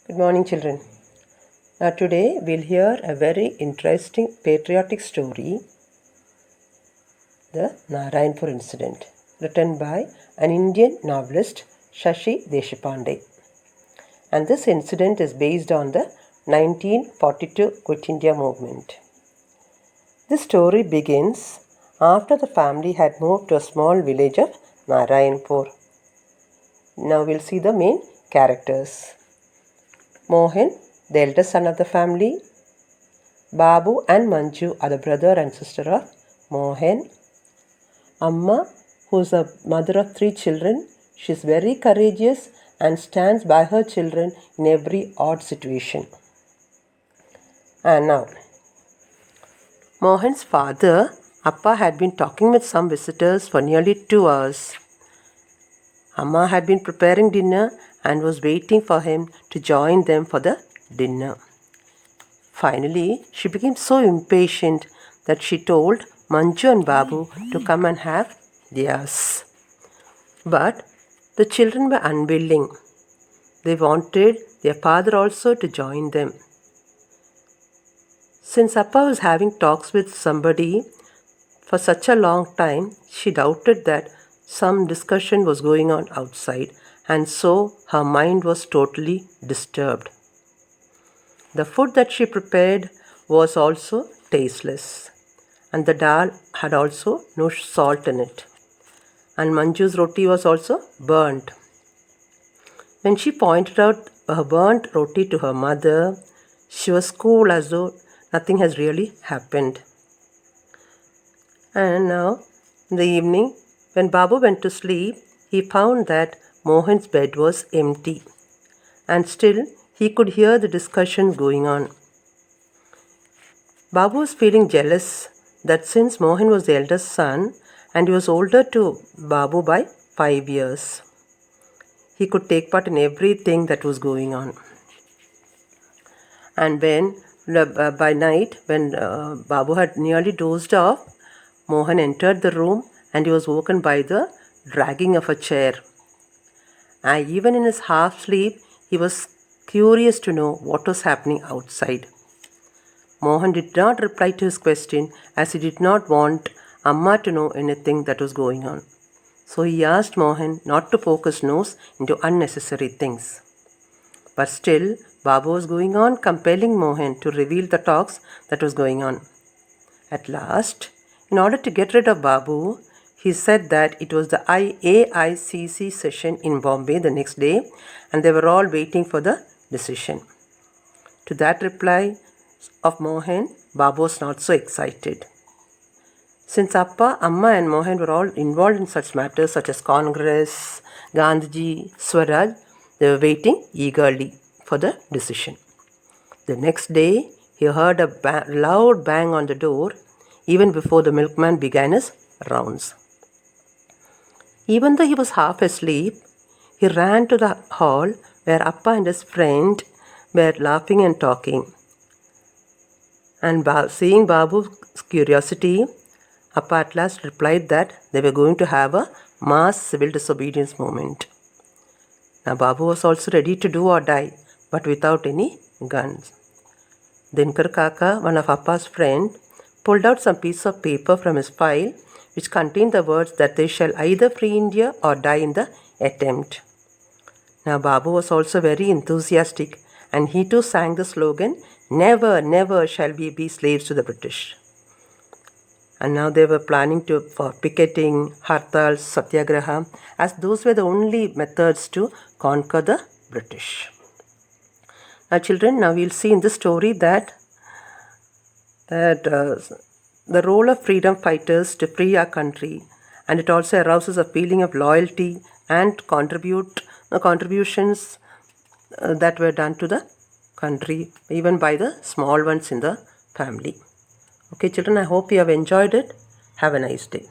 Good morning, children. Now, today we'll hear a very interesting patriotic story, the Narayanpur incident, written by an Indian novelist, Shashi Deshpande. And this incident is based on the 1942 Quit India movement. This story begins after the family had moved to a small village of Narayanpur. Now we'll see the main characters. Mohan, the eldest son of the family. Babu and Manju are the brother and sister of Mohan. Amma, who is the mother of 3 children, she is very courageous and stands by her children in every odd situation. And now, Mohan's father, Appa, had been talking with some visitors for nearly 2 hours. Amma had been preparing dinner and was waiting for him to join them for the dinner. Finally, she became so impatient that she told Manju and Babu to come and have theirs. But the children were unwilling. They wanted their father also to join them. Since Appa was having talks with somebody for such a long time, she doubted that some discussion was going on outside, and so her mind was totally disturbed. The food that she prepared was also tasteless, and the dal had also no salt in it, and Manju's roti was also burnt. When she pointed out her burnt roti to her mother, she was cool as though nothing has really happened. And now, in the evening, when Babu went to sleep, he found that Mohan's bed was empty, and still he could hear the discussion going on. Babu was feeling jealous that since Mohan was the eldest son and he was older to Babu by 5 years, he could take part in everything that was going on. And when by night, when Babu had nearly dozed off, Mohan entered the room and he was woken by the dragging of a chair. And even in his half sleep, he was curious to know what was happening outside. Mohan did not reply to his question as he did not want Amma to know anything that was going on. So he asked Mohan not to poke his nose into unnecessary things. But still, Babu was going on compelling Mohan to reveal the talks that was going on. At last, in order to get rid of Babu, he said that it was the AICC session in Bombay the next day and they were all waiting for the decision. To that reply of Mohan, Babu was not so excited. Since Appa, Amma and Mohan were all involved in such matters such as Congress, Gandhiji, Swaraj, they were waiting eagerly for the decision. The next day, he heard a loud bang on the door even before the milkman began his rounds. Even though he was half asleep, he ran to the hall where Appa and his friend were laughing and talking. And seeing Babu's curiosity, Appa at last replied that they were going to have a mass civil disobedience movement. Now Babu was also ready to do or die, but without any guns. Dinkar Kaka, one of Appa's friend, pulled out some piece of paper from his file which contained the words that they shall either free India or die in the attempt. Now Babu was also very enthusiastic and he too sang the slogan, "Never, never shall we be slaves to the British." And now they were planning for picketing, hartals, satyagraha, as those were the only methods to conquer the British. Now children, now we'll see in this story that the role of freedom fighters to free our country, and it also arouses a feeling of loyalty and contributions that were done to the country, even by the small ones in the family. Okay children, I hope you have enjoyed it. Have a nice day.